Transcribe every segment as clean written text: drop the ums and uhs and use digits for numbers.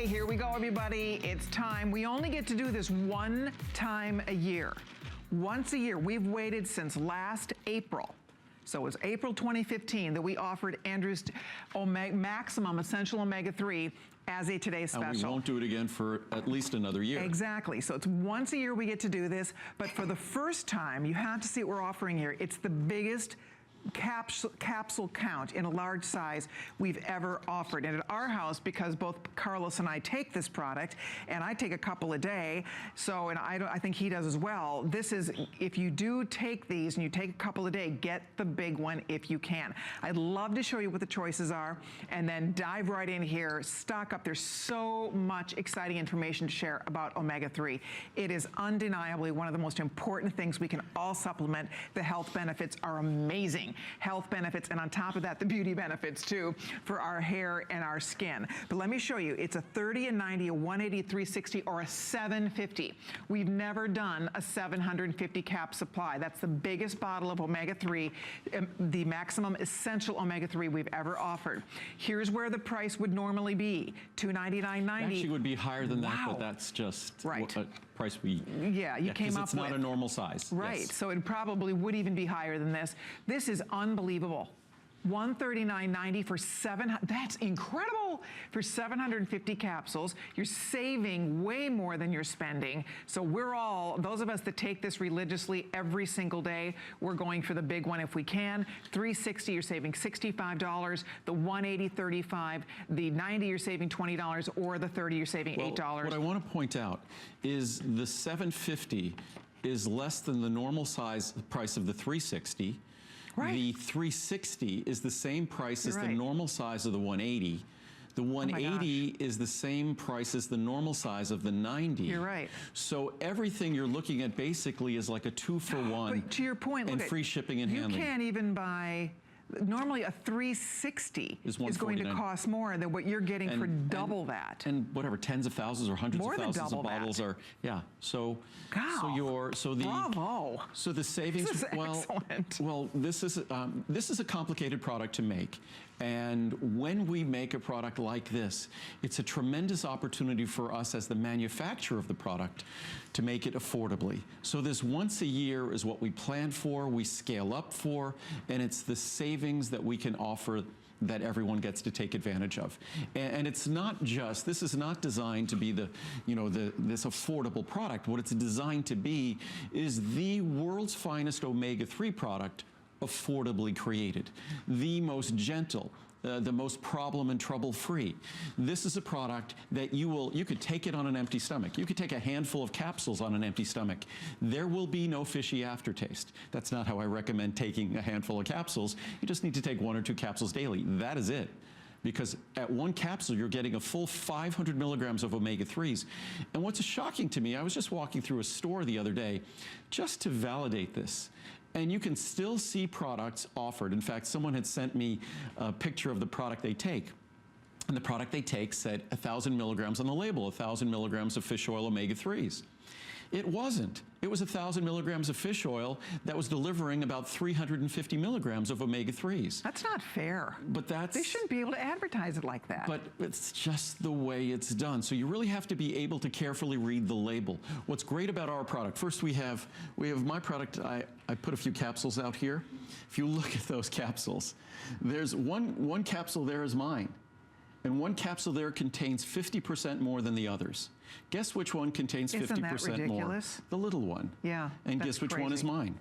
Okay, here we go, everybody. It's time. We only get to do this one time a year. Once a year. We've waited since last April. So it was April 2015 that we offered Andrew's Maximum Essential Omega-3 as a today's special. And we won't do it again for at least another year. Exactly. So it's once a year we get to do this. But for the first time, you have to see what we're offering here. It's the biggest capsule count in a large size we've ever offered. And at our house, because both Carlos and I take this product, and I take a couple a day, so, and I think he does as well, this is, if you do take these and you take a couple a day, get the big one if you can. I'd love to show you what the choices are and then dive right in here, stock up. There's so much exciting information to share about omega-3. It is undeniably one of the most important things we can all supplement. The health benefits are amazing. Health benefits, and on top of that, the beauty benefits too for our hair and our skin. But let me show you, it's a 30, a 90, a 180, 360, or a 750. We've never done a 750 cap supply. That's the biggest bottle of omega-3, the Maximum Essential Omega-3 we've ever offered. Here's where the price would normally be, $299.90. Actually would be higher than that, but that's just right. What price we came up with. It's not a normal size. Right, yes. so it probably would even be higher than this. This is unbelievable. $139.90 for that's incredible, for 750 capsules. You're saving way more than you're spending. So we're all, those of us that take this religiously every single day, we're going for the big one if we can. 360, you're saving $65. The 180, $35. The 90, you're saving $20, or the 30, you're saving $8. What I want to point out is the 750 is less than the normal size price of the 360. Right. The 360 is the same price as the normal size of the 180. The 180 is the same price as the normal size of the 90. You're right. So everything you're looking at basically is like a 2-for-1. But to your point, and free shipping and handling. You can't even buy. Normally a 360 is going to cost more than what you're getting for double that. And whatever, tens of thousands or hundreds of thousands of bottles are, so bravo. So the savings, this is excellent. Well, this is a complicated product to make. And when we make a product like this, it's a tremendous opportunity for us as the manufacturer of the product to make it affordably. So this once a year is what we plan for, we scale up for, and it's the savings that we can offer that everyone gets to take advantage of. And it's not just, this is not designed to be this affordable product. What it's designed to be is the world's finest omega-3 product, affordably created, the most gentle, the most problem and trouble free. This is a product that you could take it on an empty stomach. You could take a handful of capsules on an empty stomach. There will be no fishy aftertaste. That's not how I recommend taking a handful of capsules. You just need to take 1 or 2 capsules daily. That is it. Because at 1 capsule, you're getting a full 500 milligrams of omega-3s. And what's shocking to me, I was just walking through a store the other day just to validate this. And you can still see products offered. In fact, someone had sent me a picture of the product they take. And the product they take said 1,000 milligrams on the label, 1,000 milligrams of fish oil omega-3s. It wasn't. It was 1,000 milligrams of fish oil that was delivering about 350 milligrams of omega-3s. That's not fair. But they shouldn't be able to advertise it like that. But it's just the way it's done. So you really have to be able to carefully read the label. What's great about our product, first we have my product, I put a few capsules out here. If you look at those capsules, there's one capsule there is mine. And 1 capsule there contains 50% more than the others. Guess which one contains 50% more? Isn't that ridiculous? The little one. Yeah. And guess which one is mine?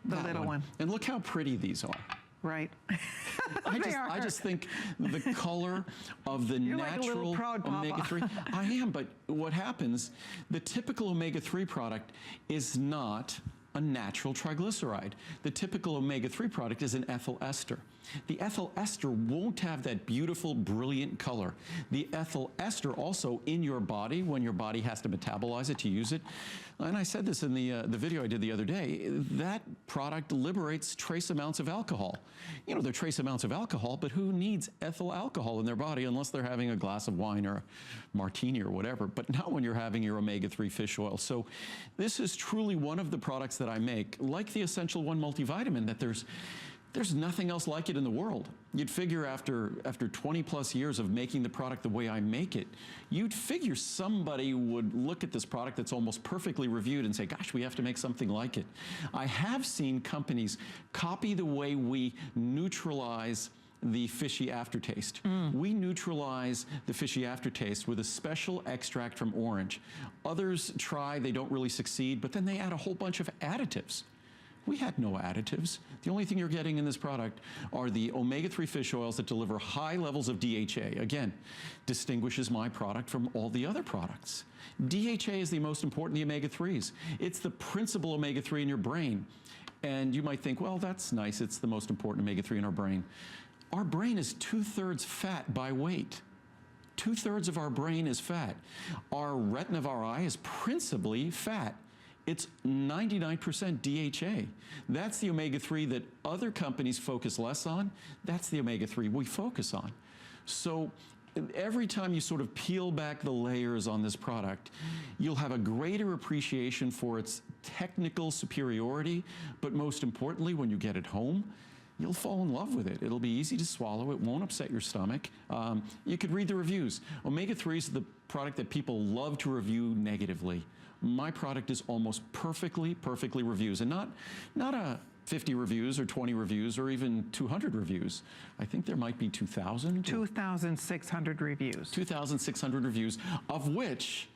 The little one. And look how pretty these are. Right. I just think the color of the natural like proud omega-3. I am, but what happens, the typical omega-3 product is not a natural triglyceride. The typical omega-3 product is an ethyl ester. The ethyl ester won't have that beautiful, brilliant color. The ethyl ester also in your body, when your body has to metabolize it to use it, and I said this in the video I did the other day, that product liberates trace amounts of alcohol. You know, they're trace amounts of alcohol, but who needs ethyl alcohol in their body unless they're having a glass of wine or a martini or whatever, but not when you're having your omega-3 fish oil. So this is truly one of the products that I make, like the Essential One multivitamin, that there's There's nothing else like it in the world. You'd figure after 20 plus years of making the product the way I make it, you'd figure somebody would look at this product that's almost perfectly reviewed and say, gosh, we have to make something like it. I have seen companies copy the way we neutralize the fishy aftertaste. We neutralize the fishy aftertaste with a special extract from orange. Others try, they don't really succeed, but then they add a whole bunch of additives. We had no additives. The only thing you're getting in this product are the omega-3 fish oils that deliver high levels of DHA. Again, distinguishes my product from all the other products. DHA is the most important of the omega-3s. It's the principal omega-3 in your brain. And you might think, well, that's nice. It's the most important omega-3 in our brain. Our brain is 2/3 fat by weight. 2/3 of our brain is fat. Our retina of our eye is principally fat. It's 99% DHA. That's the omega-3 that other companies focus less on. That's the omega-3 we focus on. So every time you sort of peel back the layers on this product, you'll have a greater appreciation for its technical superiority, but most importantly, when you get it home, you'll fall in love with it. It'll be easy to swallow. It won't upset your stomach. You could read the reviews. Omega-3 is the product that people love to review negatively. My product is almost perfectly reviews, and not a 50 reviews or 20 reviews or even 200 reviews. I think there might be 2,000. 2,600 reviews. 2,600 reviews, of which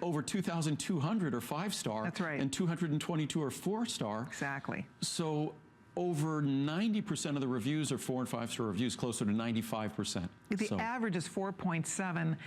over 2,200 are 5-star. That's right. And 222 are 4-star. Exactly. So over 90% of the reviews are 4- and 5-star reviews, closer to 95%. The average is 4.7.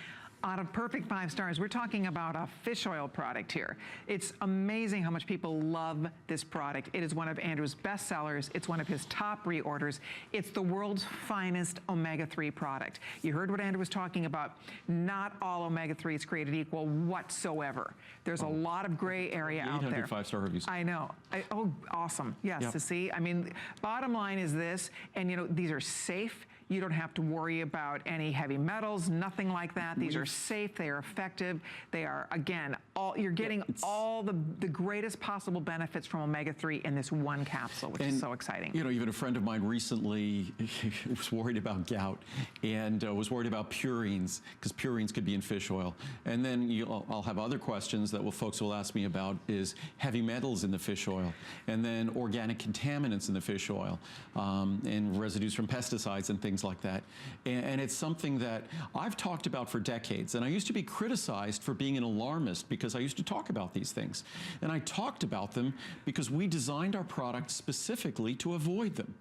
Out of perfect 5 stars. We're talking about a fish oil product here. It's amazing how much people love this product. It is one of Andrew's best sellers. It's one of his top reorders. It's the world's finest omega-3 product. You heard what Andrew was talking about. Not all omega-3 is created equal whatsoever. There's a lot of gray area out there. 800 5-star reviews. I know. Oh, awesome. Yes, Yep. to see. I mean, bottom line is this, and you know, these are safe. You don't have to worry about any heavy metals, nothing like that. These are safe, they are effective. They are, again, you're getting all the greatest possible benefits from omega-3 in this one capsule, which is so exciting. You know, even a friend of mine recently was worried about gout and was worried about purines, because purines could be in fish oil. And then I'll have other questions that folks will ask me about is heavy metals in the fish oil, and then organic contaminants in the fish oil, and residues from pesticides and things like that. And it's something that I've talked about for decades. And I used to be criticized for being an alarmist because I used to talk about these things. And I talked about them because we designed our product specifically to avoid them.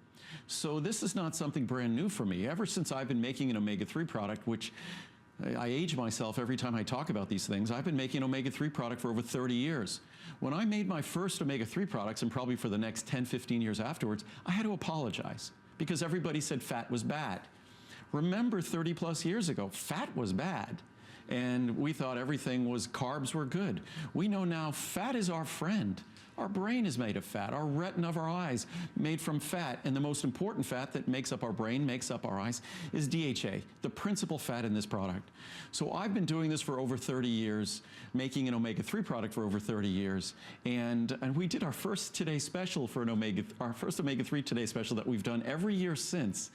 So this is not something brand new for me. Ever since I've been making an omega-3 product, which I age myself every time I talk about these things, I've been making an omega-3 product for over 30 years. When I made my first omega-3 products, and probably for the next 10, 15 years afterwards, I had to apologize because everybody said fat was bad. Remember 30 plus years ago, fat was bad. And we thought everything was, carbs were good. We know now fat is our friend. Our brain is made of fat. Our retina of our eyes made from fat. And the most important fat that makes up our brain, makes up our eyes, is DHA, the principal fat in this product. So I've been doing this for over 30 years, making an omega-3 product for over 30 years. And we did our first Today Special for our first omega-3 Today Special that we've done every year since.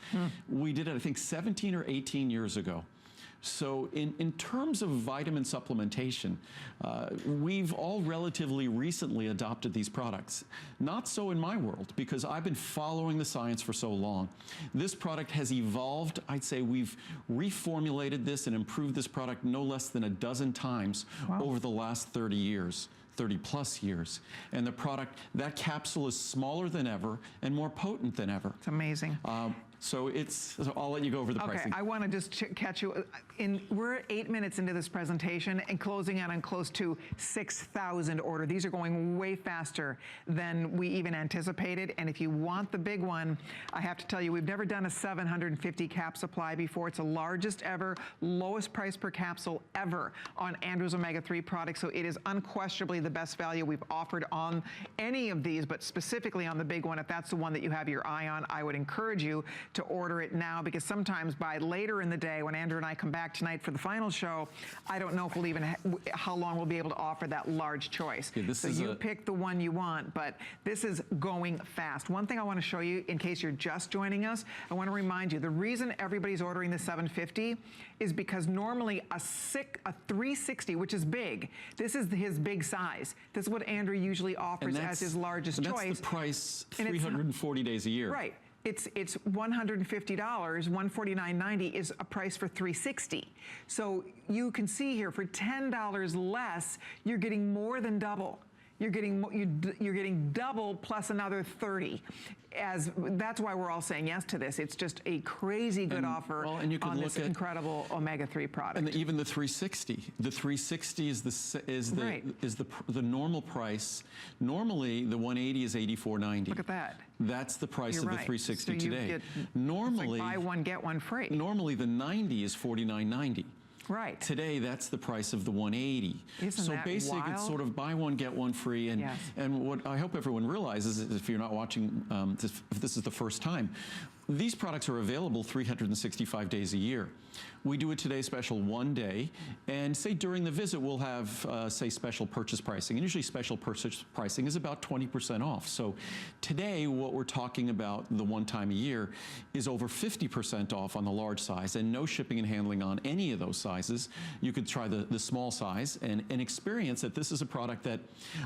We did it, I think, 17 or 18 years ago. So in terms of vitamin supplementation, we've all relatively recently adopted these products. Not so in my world, because I've been following the science for so long. This product has evolved. I'd say we've reformulated this and improved this product no less than a dozen times over the last 30 years. 30 plus years. And the product, that capsule is smaller than ever and more potent than ever. It's amazing. So I'll let you go over the pricing. Okay, I want to just catch you. We're 8 minutes into this presentation and closing out on close to 6,000 order. These are going way faster than we even anticipated. And if you want the big one, I have to tell you, we've never done a 750 cap supply before. It's the largest ever, lowest price per capsule ever on Andrew's omega-3 products. So it is unquestionably the best value we've offered on any of these, but specifically on the big one. If that's the one that you have your eye on, I would encourage you to order it now, because sometimes by later in the day, when Andrew and I come back tonight for the final show, I don't know if we'll even, how long we'll be able to offer that large choice. Yeah, so you pick the one you want, but this is going fast. One thing I want to show you, in case you're just joining us, I want to remind you, the reason everybody's ordering the 750 is because normally a 360, which is big, this is his big size. This is what Andrew usually offers as his largest choice. That's the price 340 days a year. Right. It's $150, $149.90 is a price for 360. So you can see here, for $10 less, you're getting more than double. You're getting double plus another 30. That's why we're all saying yes to this. It's just a crazy good offer and you on this incredible omega-3 product. And even the 360. The 360 is the normal price. Normally, the 180 is $84.90. Look at that. That's the price of the 360 so today. Normally, like buy one get one free. Normally, the 90 is $49.90. Right. Today, that's the price of the 180. Isn't that basically, wild? it's sort of buy one, get one free. And, yes. and what I hope everyone realizes, is if you're not watching, if this is the first time, these products are available 365 days a year. We do a Today Special one day, and say during the visit we'll have, say, special purchase pricing. And usually special purchase pricing is about 20% off. So today what we're talking about, the one time a year, is over 50% off on the large size, and no shipping and handling on any of those sizes. You could try the small size and experience that this is a product that,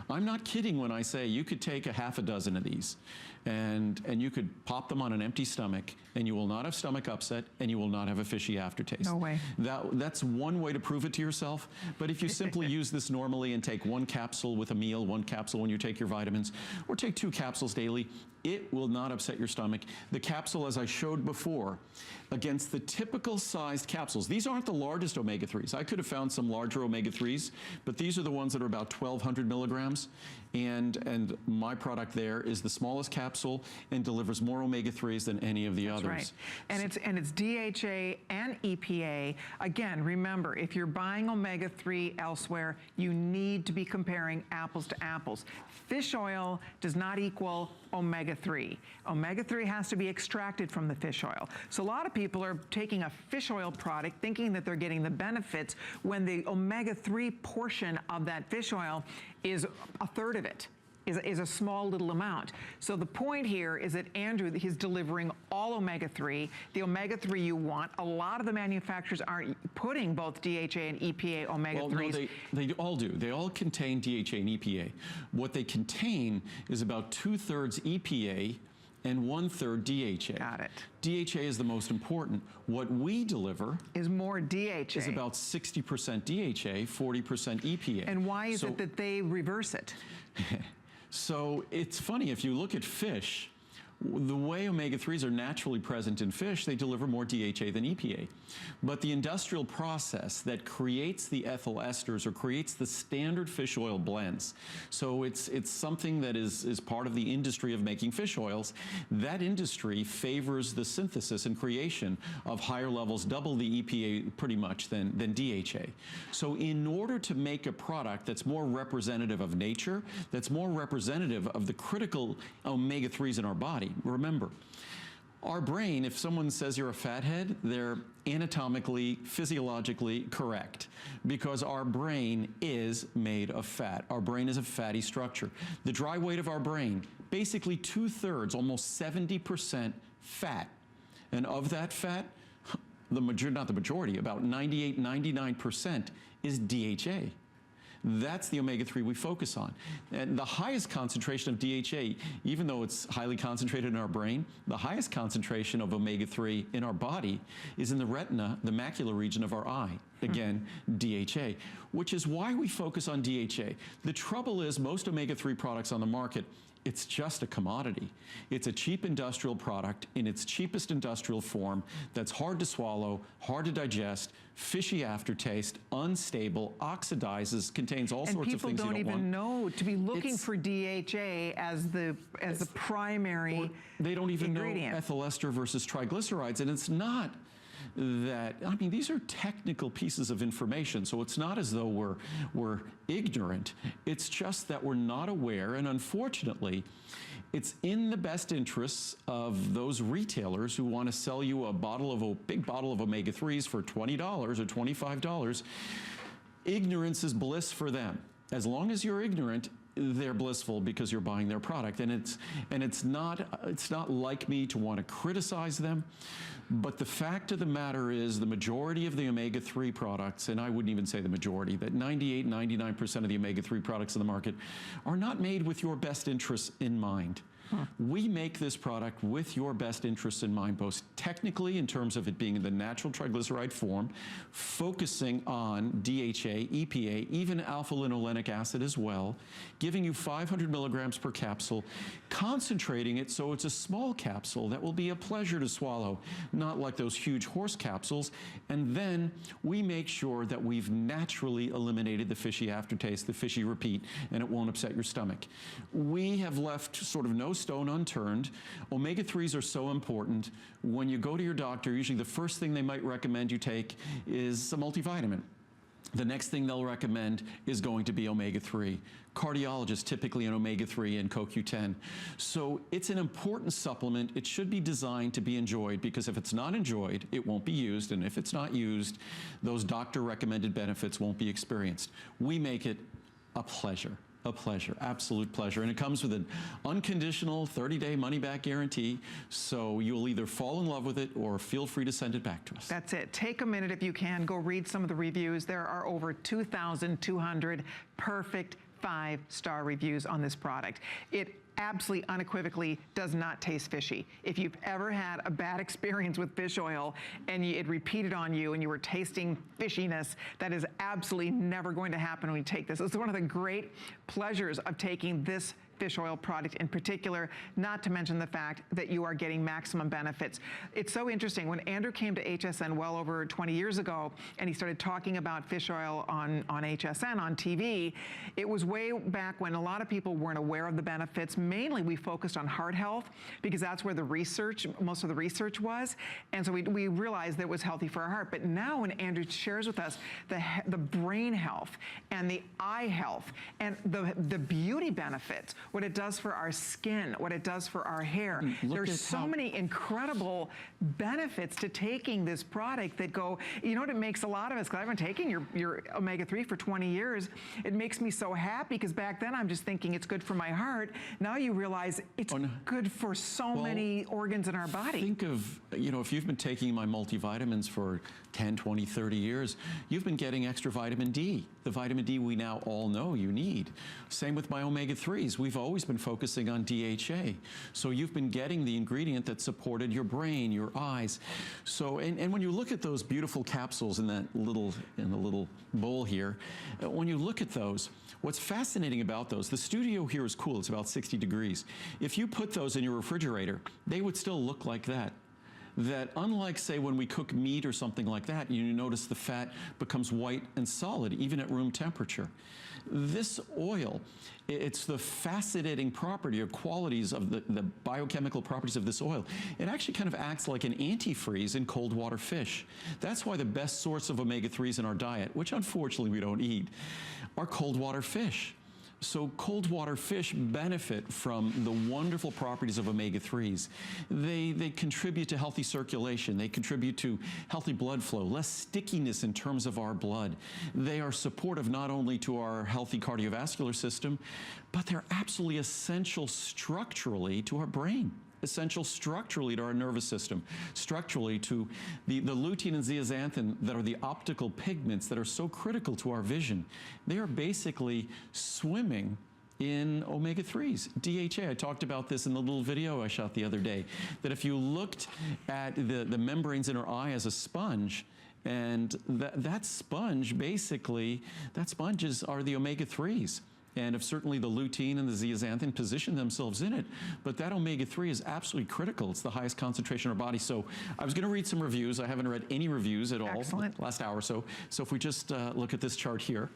I'm not kidding when I say you could take a half a dozen of these and you could pop them on an empty stomach, and you will not have stomach upset, and you will not have a fishy aftertaste. No way. That's one way to prove it to yourself. But if you simply use this normally and take one capsule with a meal, one capsule when you take your vitamins, or take 2 capsules daily, it will not upset your stomach. The capsule, as I showed before, against the typical sized capsules, these aren't the largest omega-3s. I could have found some larger omega-3s, but these are the ones that are about 1,200 milligrams. And my product there is the smallest capsule and delivers more omega-3s than any of the others. Right. And it's DHA and EPA. Again, remember, if you're buying omega-3 elsewhere, you need to be comparing apples to apples. Fish oil does not equal omega-3. Omega-3 has to be extracted from the fish oil. So a lot of people are taking a fish oil product thinking that they're getting the benefits when the omega-3 portion of that fish oil is a third of it. Is a small little amount. So the point here is that Andrew, he's delivering all omega-3, the omega-3 you want. A lot of the manufacturers aren't putting both DHA and EPA omega-3s. Well, no, they all do. They all contain DHA and EPA. What they contain is about 2/3 EPA and 1/3 DHA. Got it. DHA is the most important. What we deliver is more DHA. Is about 60% DHA, 40% EPA. And why is it that they reverse it? So it's funny, if you look at fish, the way omega-3s are naturally present in fish, they deliver more DHA than EPA. But the industrial process that creates the ethyl esters or creates the standard fish oil blends, so it's something that is part of the industry of making fish oils, that industry favors the synthesis and creation of higher levels, double the EPA pretty much than DHA. So in order to make a product that's more representative of nature, that's more representative of the critical omega-3s in our body, remember, our brain, if someone says you're a fathead, they're anatomically, physiologically correct, because our brain is made of fat. Our brain is a fatty structure. The dry weight of our brain, basically 2/3, almost 70% fat. And of that fat, not the majority, about 98, 99% is DHA. That's the omega-3 we focus on. And the highest concentration of DHA, even though it's highly concentrated in our brain, the highest concentration of omega-3 in our body is in the retina, the macular region of our eye. Again, DHA, which is why we focus on DHA. The trouble is most omega-3 products on the market, it's just a commodity. It's a cheap industrial product in its cheapest industrial form that's hard to swallow, hard to digest, fishy aftertaste, unstable, oxidizes, contains all sorts of things you don't want. And people don't even know to be looking for DHA as the primary They don't even ingredient. know ethyl ester versus triglycerides, and it's not that, I mean, these are technical pieces of information, so it's not as though we're ignorant. It's just that we're not aware, and unfortunately, it's in the best interests of those retailers who want to sell you a big bottle of omega-3s for $20 or $25. Ignorance is bliss for them. As long as you're ignorant, they're blissful because you're buying their product. And it's not like me to want to criticize them, but the fact of the matter is the majority of the omega-3 products, and I wouldn't even say the majority, that 98, 99% of the omega-3 products in the market are not made with your best interests in mind. We make this product with your best interests in mind, both technically in terms of it being in the natural triglyceride form, focusing on DHA, EPA, even alpha-linolenic acid as well, giving you 500 milligrams per capsule, concentrating it so it's a small capsule that will be a pleasure to swallow, not like those huge horse capsules. And then we make sure that we've naturally eliminated the fishy aftertaste, the fishy repeat, and it won't upset your stomach. We have left sort of no stone unturned. Omega-3s are so important. When you go to your doctor, usually the first thing they might recommend you take is a multivitamin. The next thing they'll recommend is going to be omega-3. Cardiologists typically an omega-3 and CoQ10. So it's an important supplement. It should be designed to be enjoyed, because if it's not enjoyed, it won't be used. And if it's not used, those doctor recommended benefits won't be experienced. We make it a pleasure. A pleasure, absolute pleasure. And it comes with an unconditional 30-day money-back guarantee, so you'll either fall in love with it or feel free to send it back to us. That's it. Take a minute if you can. Go read some of the reviews. There are over 2,200 perfect 5-star reviews on this product. It absolutely unequivocally does not taste fishy. If you've ever had a bad experience with fish oil and it repeated on you and you were tasting fishiness, that is absolutely never going to happen when you take this. It's one of the great pleasures of taking this fish oil product in particular, not to mention the fact that you are getting maximum benefits. It's so interesting. When Andrew came to HSN well over 20 years ago and he started talking about fish oil on HSN, on TV, it was way back when a lot of people weren't aware of the benefits. Mainly we focused on heart health because that's where the research, most of the research was. And so we realized that it was healthy for our heart. But now when Andrew shares with us the brain health and the eye health and the beauty benefits, what it does for our skin, what it does for our hair. There's so many incredible benefits to taking this product that go, you know what it makes a lot of us, because I've been taking your omega-3 for 20 years, it makes me so happy because back then I'm just thinking it's good for my heart. Now you realize it's good for so many organs in our body. Think of, you know, if you've been taking my multivitamins for 10, 20, 30 years, you've been getting extra vitamin D. The vitamin D we now all know you need. Same with my omega-3s. We've always been focusing on DHA. So you've been getting the ingredient that supported your brain, your eyes. So, and when you look at those beautiful capsules in the little bowl here, when you look at those, what's fascinating about those, the studio here is cool, it's about 60 degrees. If you put those in your refrigerator, they would still look like that. That unlike, say, when we cook meat or something like that, you notice the fat becomes white and solid, even at room temperature. This oil, it's the fascinating property or qualities of the biochemical properties of this oil. It actually kind of acts like an antifreeze in cold water fish. That's why the best source of omega-3s in our diet, which unfortunately we don't eat, are cold water fish. So cold water fish benefit from the wonderful properties of omega-3s. They contribute to healthy circulation. They contribute to healthy blood flow, less stickiness in terms of our blood. They are supportive not only to our healthy cardiovascular system, but they're absolutely essential structurally to our brain. Essential structurally to our nervous system, structurally to the lutein and zeaxanthin that are the optical pigments that are so critical to our vision. They are basically swimming in omega-3s. DHA, I talked about this in the little video I shot the other day, that if you looked at the membranes in our eye as a sponge, and that sponge basically, that sponges are the omega-3s. And if certainly the lutein and the zeaxanthin position themselves in it, but that omega-3 is absolutely critical. It's the highest concentration in our body. So I was going to read some reviews. I haven't read any reviews at all. Excellent. Last hour or so. So if we just look at this chart here.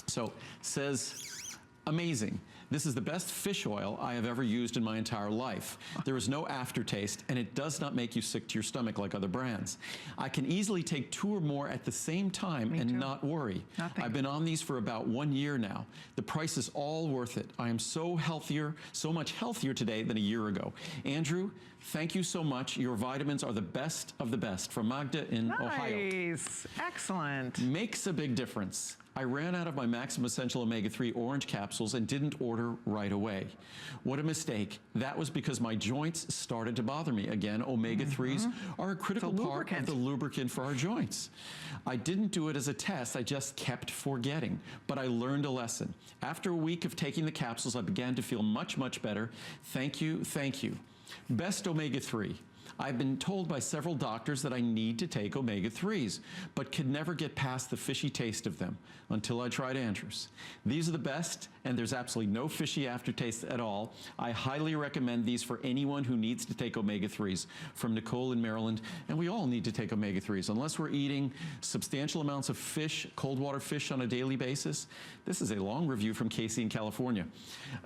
So it says, amazing. This is the best fish oil I have ever used in my entire life. There is no aftertaste, and it does not make you sick to your stomach like other brands. I can easily take 2 or more at the same time and not worry. I've been on these for about 1 year now. The price is all worth it. I am so much healthier today than a year ago. Andrew, thank you so much. Your vitamins are the best of the best. From Magda in Ohio. Nice. Excellent. Makes a big difference. I ran out of my Maximum Essential Omega-3 orange capsules and didn't order right away. What a mistake. That was because my joints started to bother me. Again, omega-3s are a critical part of the lubricant for our joints. I didn't do it as a test, I just kept forgetting. But I learned a lesson. After a week of taking the capsules, I began to feel much, much better. Thank you, thank you. Best omega-3. I've been told by several doctors that I need to take omega-3s, but could never get past the fishy taste of them until I tried Andrew's. These are the best, and there's absolutely no fishy aftertaste at all. I highly recommend these for anyone who needs to take omega-3s. From Nicole in Maryland, and we all need to take omega-3s. Unless we're eating substantial amounts of fish, cold water fish on a daily basis. This is a long review from Casey in California.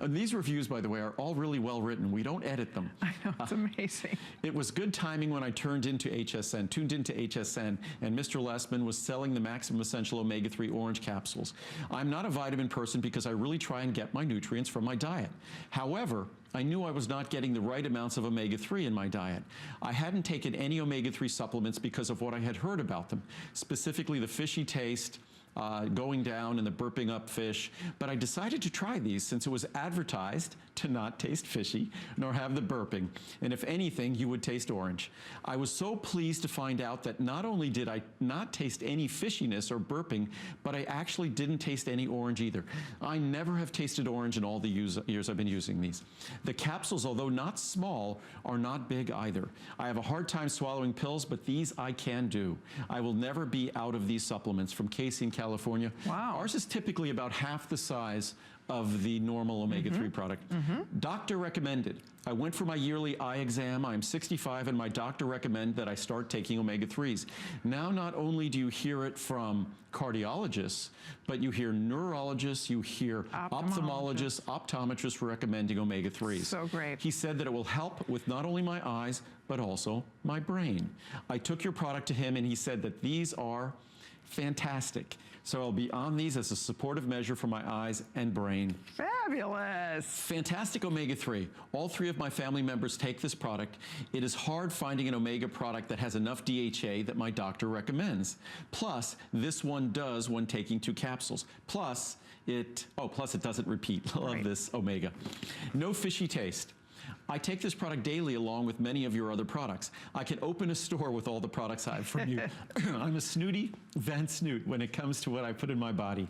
These reviews, by the way, are all really well written. We don't edit them. I know, it's amazing. It was good timing when I tuned into HSN, and Mr. Lessman was selling the Maximum Essential Omega-3 orange capsules. I'm not a vitamin person because I really try and get my nutrients from my diet. However, I knew I was not getting the right amounts of omega-3 in my diet. I hadn't taken any omega-3 supplements because of what I had heard about them, specifically the fishy taste, going down and the burping up fish, but I decided to try these since it was advertised to not taste fishy nor have the burping, and if anything, you would taste orange. I was so pleased to find out that not only did I not taste any fishiness or burping, but I actually didn't taste any orange either. I never have tasted orange in all the years I've been using these. The capsules, although not small, are not big either. I have a hard time swallowing pills, but these I can do. I will never be out of these supplements. From Casey in California. Wow. Ours is typically about half the size of the normal omega-3 product. Doctor recommended. I went for my yearly eye exam. I'm 65 and my doctor recommended that I start taking omega-3s. Now not only do you hear it from cardiologists, but you hear neurologists, you hear ophthalmologists, optometrists recommending omega-3s. So great. He said that it will help with not only my eyes, but also my brain. I took your product to him and he said that these are fantastic. So I'll be on these as a supportive measure for my eyes and brain. Fabulous. Fantastic omega-3. All 3 of my family members take this product. It is hard finding an omega product that has enough DHA that my doctor recommends. Plus, this one does when taking 2 capsules. Plus, it doesn't repeat. Love this omega. No fishy taste. I take this product daily along with many of your other products. I can open a store with all the products I have from you. I'm a snooty Van Snoot when it comes to what I put in my body.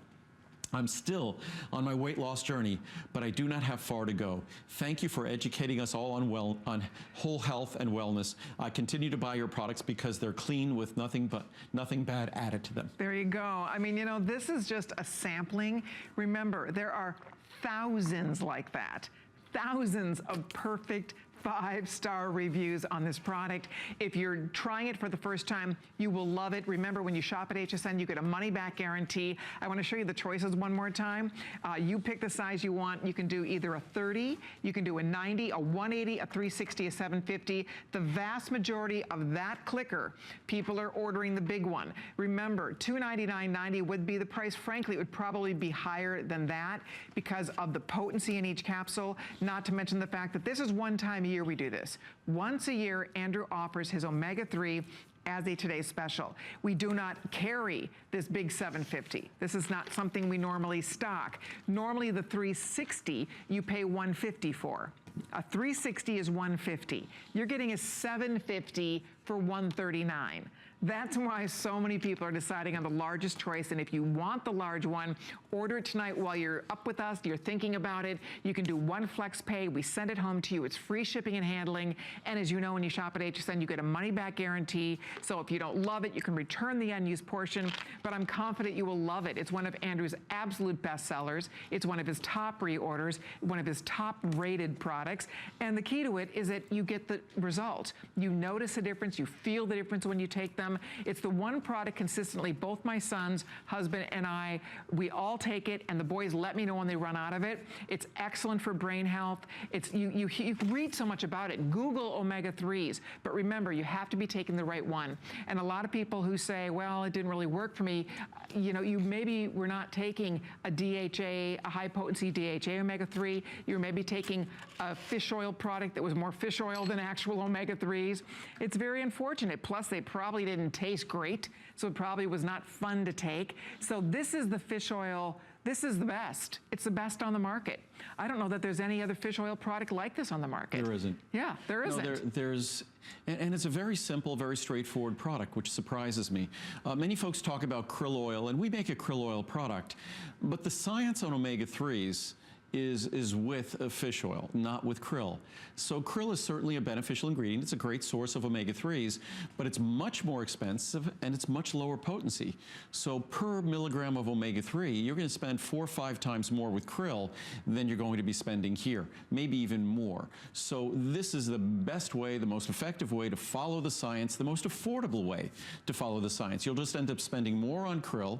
I'm still on my weight loss journey, but I do not have far to go. Thank you for educating us all on whole health and wellness. I continue to buy your products because they're clean with nothing bad added to them. There you go. I mean, you know, this is just a sampling. Remember, there are thousands like that. Thousands of perfect 5-star reviews on this product. If you're trying it for the first time, you will love it. Remember, when you shop at HSN, you get a money-back guarantee. I want to show you the choices one more time. You pick the size you want. You can do either a 30, you can do a 90, a 180, a 360, a 750. The vast majority of that clicker, people are ordering the big one. Remember, $299.90 would be the price. Frankly, it would probably be higher than that because of the potency in each capsule, not to mention the fact that this is one time a year we do this. Once a year, Andrew offers his omega-3 as a today's special. We do not carry this big 750. This is not something we normally stock. Normally the 360 you pay $150 for. A 360 is $150. You're getting a 750 for $139. That's why so many people are deciding on the largest choice, and if you want the large one, order it tonight while you're up with us, you're thinking about it. You can do one flex pay. We send it home to you. It's free shipping and handling, and as you know, when you shop at HSN, you get a money-back guarantee, so if you don't love it, you can return the unused portion, but I'm confident you will love it. It's one of Andrew's absolute bestsellers. It's one of his top reorders, one of his top-rated products, and the key to it is that you get the result. You notice a difference. You feel the difference when you take them. them. It's the one product consistently, both my sons, husband, and I, we all take it, and the boys let me know when they run out of it. It's excellent for brain health. It's you read so much about it. Google omega-3s, but remember, you have to be taking the right one. And a lot of people who say, well, it didn't really work for me, you know, you maybe were not taking a DHA, a high potency DHA omega-3. You were maybe taking a fish oil product that was more fish oil than actual omega-3s. It's very unfortunate. Plus, they probably didn't taste great, so it probably was not fun to take. So this is the fish oil. This is the best. It's the best on the market. I don't know that there's any other fish oil product like this on the market. There isn't. Yeah, there isn't. No, there's, and it's a very simple, very straightforward product, which surprises me. Many folks talk about krill oil, and we make a krill oil product, but the science on omega-3s is with fish oil, not with krill. So krill is certainly a beneficial ingredient. It's a great source of omega-3s, but it's much more expensive and it's much lower potency. So per milligram of omega-3, you're going to spend 4 or 5 times more with krill than you're going to be spending here, maybe even more. So this is the best way, the most effective way to follow the science, the most affordable way to follow the science. You'll just end up spending more on krill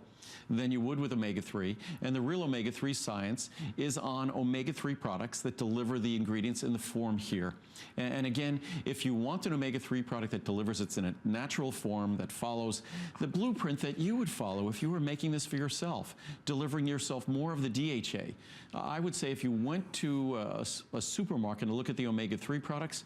than you would with omega-3, and the real omega-3 science is on omega-3 products that deliver the ingredients in the form here. And again, if you want an omega-3 product that delivers it in a natural form, that follows the blueprint that you would follow if you were making this for yourself, delivering yourself more of the DHA. I would say if you went to a supermarket and look at the omega-3 products,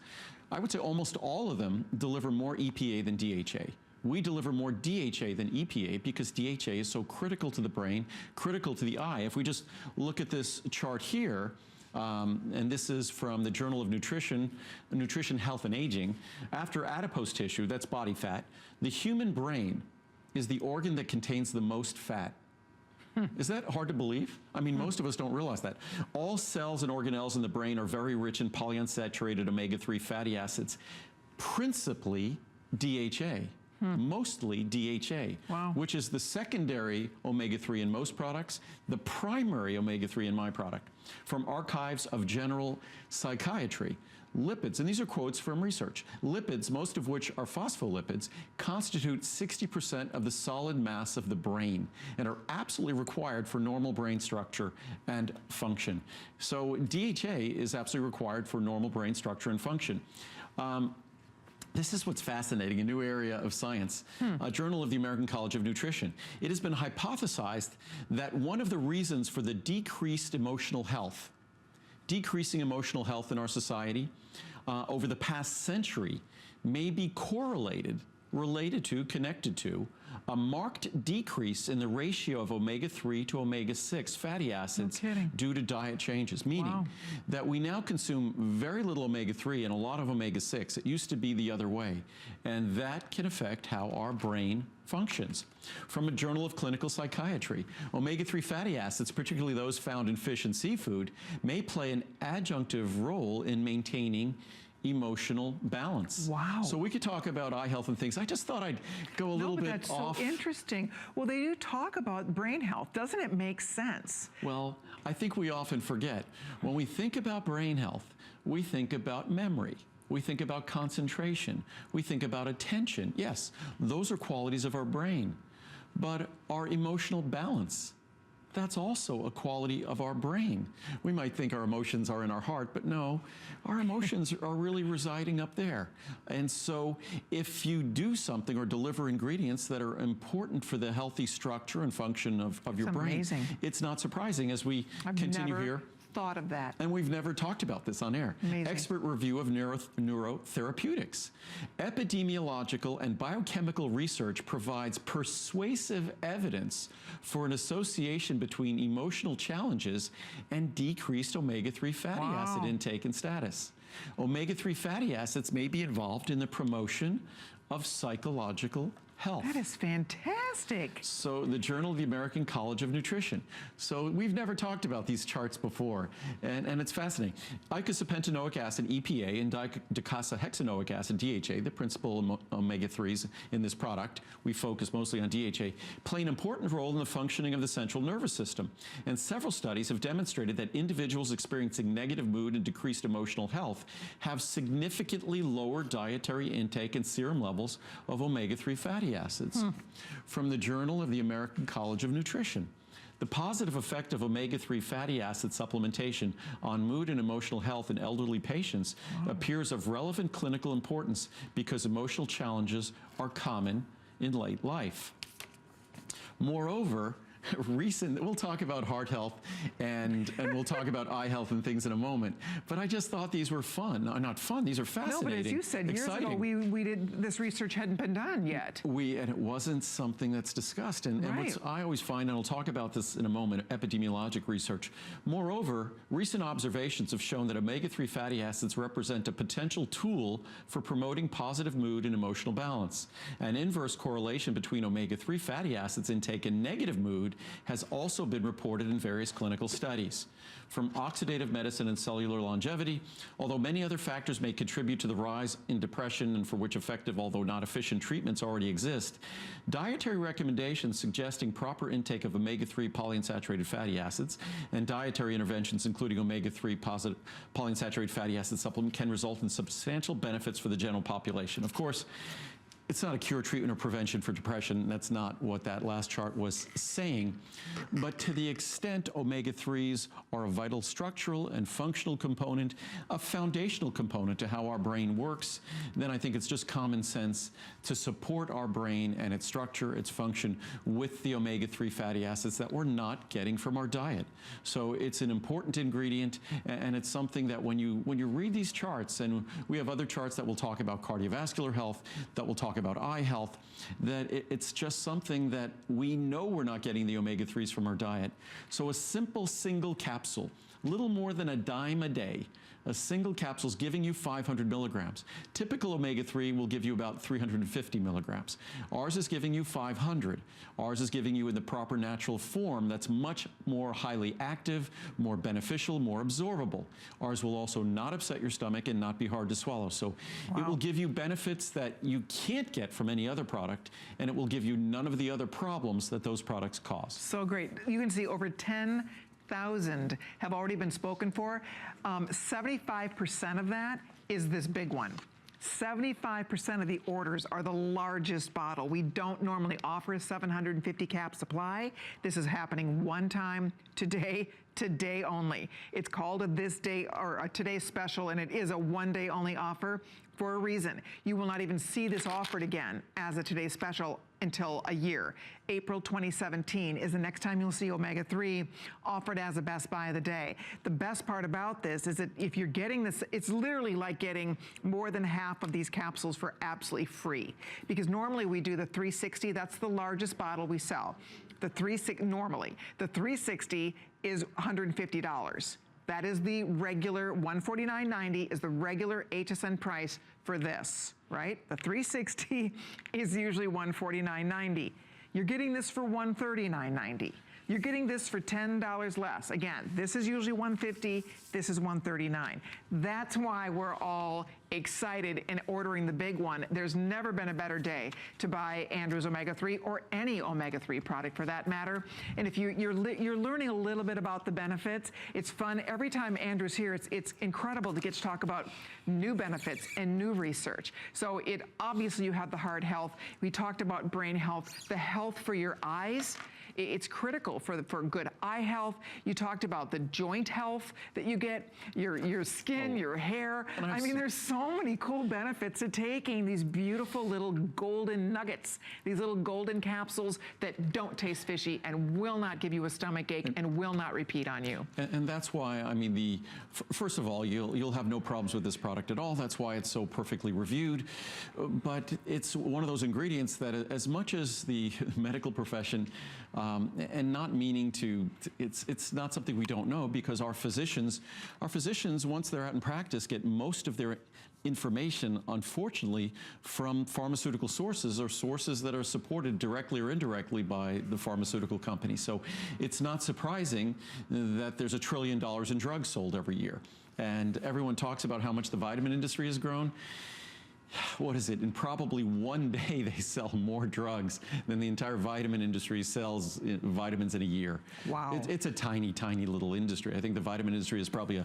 I would say almost all of them deliver more EPA than DHA. We deliver more DHA than EPA because DHA is so critical to the brain, critical to the eye. If we just look at this chart here, and this is from the Journal of Nutrition, Health and Aging, after adipose tissue, that's body fat, the human brain is the organ that contains the most fat. Is that hard to believe? I mean, most of us don't realize that. All cells and organelles in the brain are very rich in polyunsaturated omega-3 fatty acids, principally DHA. Mostly DHA, wow, which is the secondary omega-3 in most products, the primary omega-3 in my product. From Archives of General Psychiatry, lipids, and these are quotes from research, lipids, most of which are phospholipids, constitute 60% of the solid mass of the brain and are absolutely required for normal brain structure and function. So DHA is absolutely required for normal brain structure and function. This is what's fascinating, a new area of science, a Journal of the American College of Nutrition. It has been hypothesized that one of the reasons for the decreasing emotional health in our society over the past century may be connected to a marked decrease in the ratio of omega-3 to omega-6 fatty acids due to diet changes, meaning that we now consume very little omega-3 and a lot of omega-6. It used to be the other way, and that can affect how our brain functions. From a Journal of Clinical Psychiatry, omega-3 fatty acids, particularly those found in fish and seafood, may play an adjunctive role in maintaining emotional balance. Wow. So we could talk about eye health and things. I just thought I'd go a little bit that's off. So interesting. Well, they do talk about brain health. Doesn't it make sense? Well, I think we often forget. When we think about brain health, we think about memory. We think about concentration. We think about attention. Yes, those are qualities of our brain. But our emotional balance, that's also a quality of our brain. We might think our emotions are in our heart, but no, our emotions are really residing up there. And so if you do something or deliver ingredients that are important for the healthy structure and function of your brain, it's not surprising as we continue here. Thought of that. And we've never talked about this on air. Amazing. Expert review of neurotherapeutics. Epidemiological and biochemical research provides persuasive evidence for an association between emotional challenges and decreased omega-3 fatty acid intake and status. Omega-3 fatty acids may be involved in the promotion of psychological health. That is fantastic. So the Journal of the American College of Nutrition. So we've never talked about these charts before, and it's fascinating. Eicosapentaenoic acid, EPA, and docosahexaenoic acid, DHA, the principal omega-3s in this product, we focus mostly on DHA, play an important role in the functioning of the central nervous system. And several studies have demonstrated that individuals experiencing negative mood and decreased emotional health have significantly lower dietary intake and serum levels levels of omega-3 fatty acids. From the Journal of the American College of Nutrition. The positive effect of omega-3 fatty acid supplementation on mood and emotional health in elderly patients appears of relevant clinical importance because emotional challenges are common in late life. Moreover, we'll talk about heart health and we'll talk about eye health and things in a moment, but I just thought these were fun. Not fun, these are fascinating. No, but as you said, years ago, we did, this research hadn't been done yet. And it wasn't something that's discussed. And what I always find, and I'll talk about this in a moment, epidemiologic research. Moreover, recent observations have shown that omega-3 fatty acids represent a potential tool for promoting positive mood and emotional balance. An inverse correlation between omega-3 fatty acids intake and negative mood has also been reported in various clinical studies. From oxidative medicine and cellular longevity, although many other factors may contribute to the rise in depression and for which effective, although not efficient, treatments already exist, dietary recommendations suggesting proper intake of omega-3 polyunsaturated fatty acids and dietary interventions including omega-3 polyunsaturated fatty acid supplement can result in substantial benefits for the general population. Of course, it's not a cure, treatment, or prevention for depression. That's not what that last chart was saying. But to the extent omega-3s are a vital structural and functional component, a foundational component to how our brain works, then I think it's just common sense to support our brain and its structure, its function, with the omega-3 fatty acids that we're not getting from our diet. So it's an important ingredient, and it's something that when you read these charts, and we have other charts that will talk about cardiovascular health, that will talk about eye health, that it's just something that we know we're not getting the omega-3s from our diet. So a simple single capsule, little more than a dime a day, a single capsule is giving you 500 milligrams. Typical omega-3 will give you about 350 milligrams. Ours is giving you 500. Ours is giving you in the proper natural form that's much more highly active, more beneficial, more absorbable. Ours will also not upset your stomach and not be hard to swallow. So it will give you benefits that you can't get from any other product, and it will give you none of the other problems that those products cause. So great. You can see over 10,000 have already been spoken for. 75% of that is this big one. 75% of the orders are the largest bottle. We don't normally offer a 750 cap supply. This is happening one time today only. It's called a this day or a today special, and it is a one day only offer for a reason. You will not even see this offered again as a today special until a year. April 2017 is the next time you'll see omega-3 offered as a best buy of the day. The best part about this is that if you're getting this, it's literally like getting more than half of these capsules for absolutely free. Because normally we do the 360, that's the largest bottle we sell. Normally, the 360 is $150. That is the regular, $149.90 is the regular HSN price for this, right? The 360 is usually $149.90. You're getting this for $139.90. You're getting this for $10 less. Again, this is usually $150, this is $139. That's why we're all excited and ordering the big one. There's never been a better day to buy Andrew's omega-3 or any omega-3 product for that matter. And if you're learning a little bit about the benefits, it's fun. Every time Andrew's here, it's incredible to get to talk about new benefits and new research. So obviously you have the heart health. We talked about brain health, the health for your eyes. It's critical for good eye health. You talked about the joint health that you get, your skin, your hair. I mean, there's so many cool benefits to taking these beautiful little golden nuggets, these little golden capsules that don't taste fishy and will not give you a stomach ache and will not repeat on you. And that's why, I mean, first of all, you'll have no problems with this product at all. That's why it's so perfectly reviewed. But it's one of those ingredients that, as much as the medical profession, and not meaning to, it's not something we don't know, because our physicians, once they're out in practice, get most of their information, unfortunately, from pharmaceutical sources or sources that are supported directly or indirectly by the pharmaceutical company. So it's not surprising that there's $1 trillion in drugs sold every year. And everyone talks about how much the vitamin industry has grown. What is it? In probably one day, they sell more drugs than the entire vitamin industry sells vitamins in a year. Wow. It's a tiny, tiny little industry. I think the vitamin industry is probably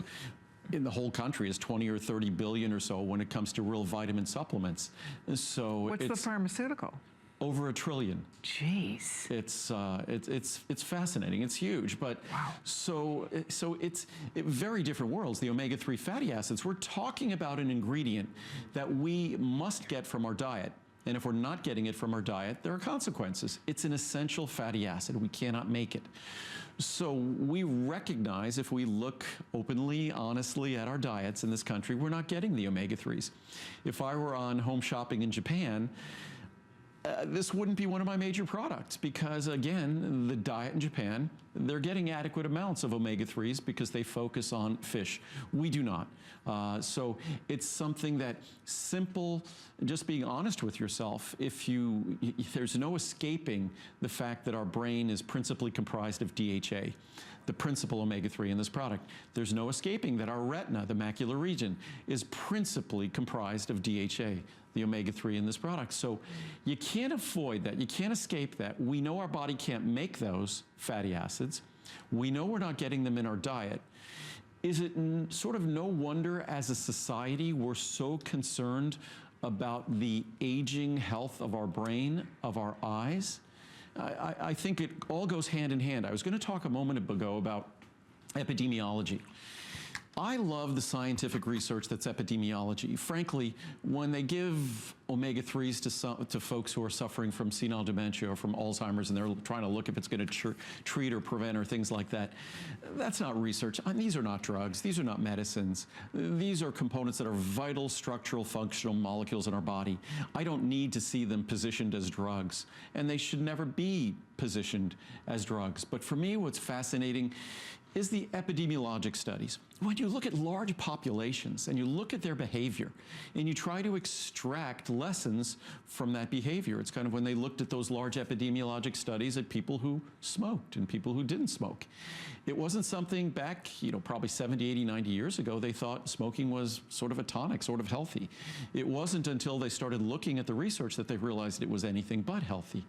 in the whole country is 20 or 30 billion or so when it comes to real vitamin supplements. So what's the pharmaceutical? Over $1 trillion. Jeez. It's fascinating. It's huge. But wow. So it's very different worlds. The omega-3 fatty acids. We're talking about an ingredient that we must get from our diet. And if we're not getting it from our diet, there are consequences. It's an essential fatty acid. We cannot make it. So we recognize, if we look openly, honestly at our diets in this country, we're not getting the omega-3s. If I were on home shopping in Japan, this wouldn't be one of my major products because, again, the diet in Japan, they're getting adequate amounts of omega-3s because they focus on fish. We do not. So it's something that simple, just being honest with yourself, there's no escaping the fact that our brain is principally comprised of DHA, the principal omega-3 in this product. There's no escaping that our retina, the macular region, is principally comprised of DHA, the omega-3 in this product. So you can't avoid that. You can't escape that. We know our body can't make those fatty acids. We know we're not getting them in our diet. Is it sort of no wonder as a society we're so concerned about the aging health of our brain, of our eyes? I think it all goes hand in hand. I was going to talk a moment ago about epidemiology. I love the scientific research that's epidemiology. Frankly, when they give omega-3s to folks who are suffering from senile dementia or from Alzheimer's and they're trying to look if it's going to treat or prevent or things like that, that's not research. These are not drugs. These are not medicines. These are components that are vital, structural, functional molecules in our body. I don't need to see them positioned as drugs, and they should never be positioned as drugs. But for me, what's fascinating is the epidemiologic studies. When you look at large populations and you look at their behavior and you try to extract lessons from that behavior, it's kind of when they looked at those large epidemiologic studies at people who smoked and people who didn't smoke. It wasn't something back, probably 70, 80, 90 years ago, they thought smoking was sort of a tonic, sort of healthy. It wasn't until they started looking at the research that they realized it was anything but healthy.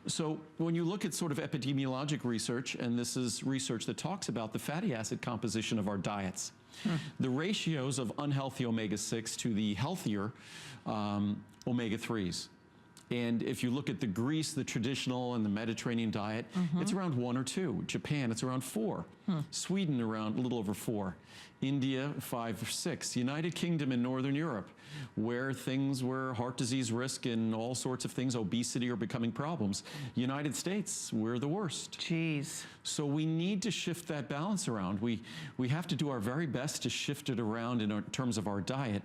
So when you look at sort of epidemiologic research, and this is research that talks about the fatty acid composition of our diets, the ratios of unhealthy omega-6 to the healthier omega-3s. And if you look at the Greece, the traditional, and the Mediterranean diet, it's around 1 or 2. Japan, it's around 4. Sweden, around a little over 4. India, 5 or 6. United Kingdom and Northern Europe, where heart disease risk and all sorts of things, obesity, are becoming problems. United States, we're the worst. Jeez. So we need to shift that balance around. We have to do our very best to shift it around in terms of our diet.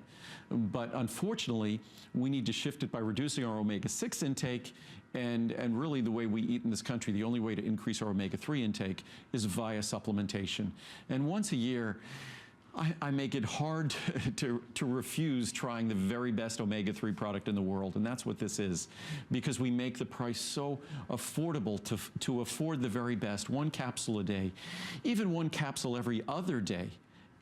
But unfortunately, we need to shift it by reducing our omega-6 intake, and really the way we eat in this country, the only way to increase our omega-3 intake is via supplementation. And once a year, I make it hard to refuse trying the very best omega-3 product in the world, and that's what this is, because we make the price so affordable to afford the very best. 1 capsule a day, even 1 capsule every other day,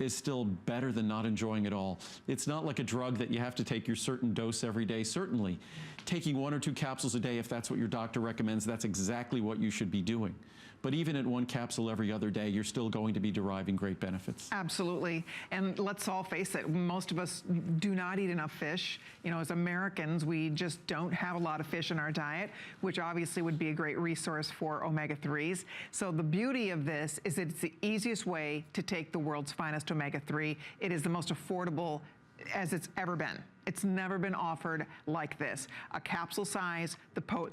is still better than not enjoying it all. It's not like a drug that you have to take your certain dose every day. Certainly, taking 1 or 2 capsules a day, if that's what your doctor recommends, that's exactly what you should be doing. But even at 1 capsule every other day, you're still going to be deriving great benefits. Absolutely. And let's all face it, most of us do not eat enough fish. As Americans, we just don't have a lot of fish in our diet, which obviously would be a great resource for omega-3s. So the beauty of this is that it's the easiest way to take the world's finest omega-3. It is the most affordable as it's ever been. It's never been offered like this. A capsule size, the bottle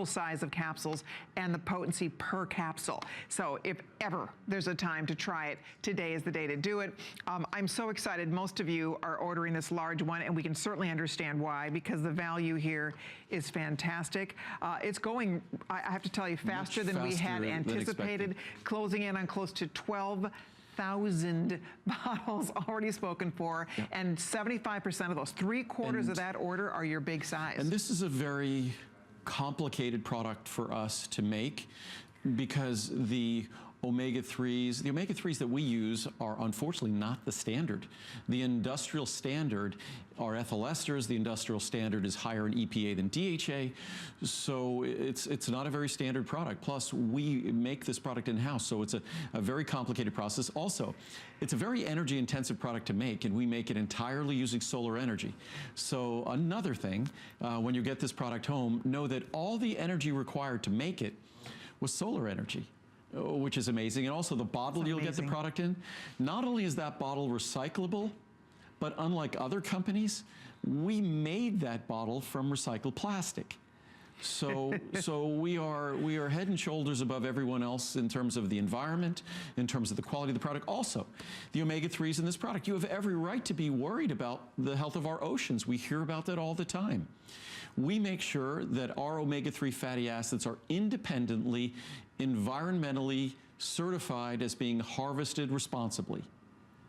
size of capsules, and the potency per capsule. So if ever there's a time to try it, today is the day to do it. I'm so excited. Most of you are ordering this large one, and we can certainly understand why, because the value here is fantastic. It's going, I have to tell you, faster than we had anticipated, closing in on close to 12,000 bottles already spoken for, and 75% of those, 3/4 of that order are your big size. And this is a very complicated product for us to make because the omega-3s. The omega-3s that we use are unfortunately not the standard. The industrial standard are ethyl esters. The industrial standard is higher in EPA than DHA. So it's not a very standard product. Plus, we make this product in-house, so it's a very complicated process. Also, it's a very energy-intensive product to make, and we make it entirely using solar energy. So another thing, when you get this product home, know that all the energy required to make it was solar energy, which is amazing. And also the bottle you'll get the product in, not only is that bottle recyclable, but unlike other companies, we made that bottle from recycled plastic. So we are head and shoulders above everyone else in terms of the environment, in terms of the quality of the product. Also, the omega-3s in this product, you have every right to be worried about the health of our oceans. We hear about that all the time. We make sure that our omega-3 fatty acids are independently, environmentally certified as being harvested responsibly.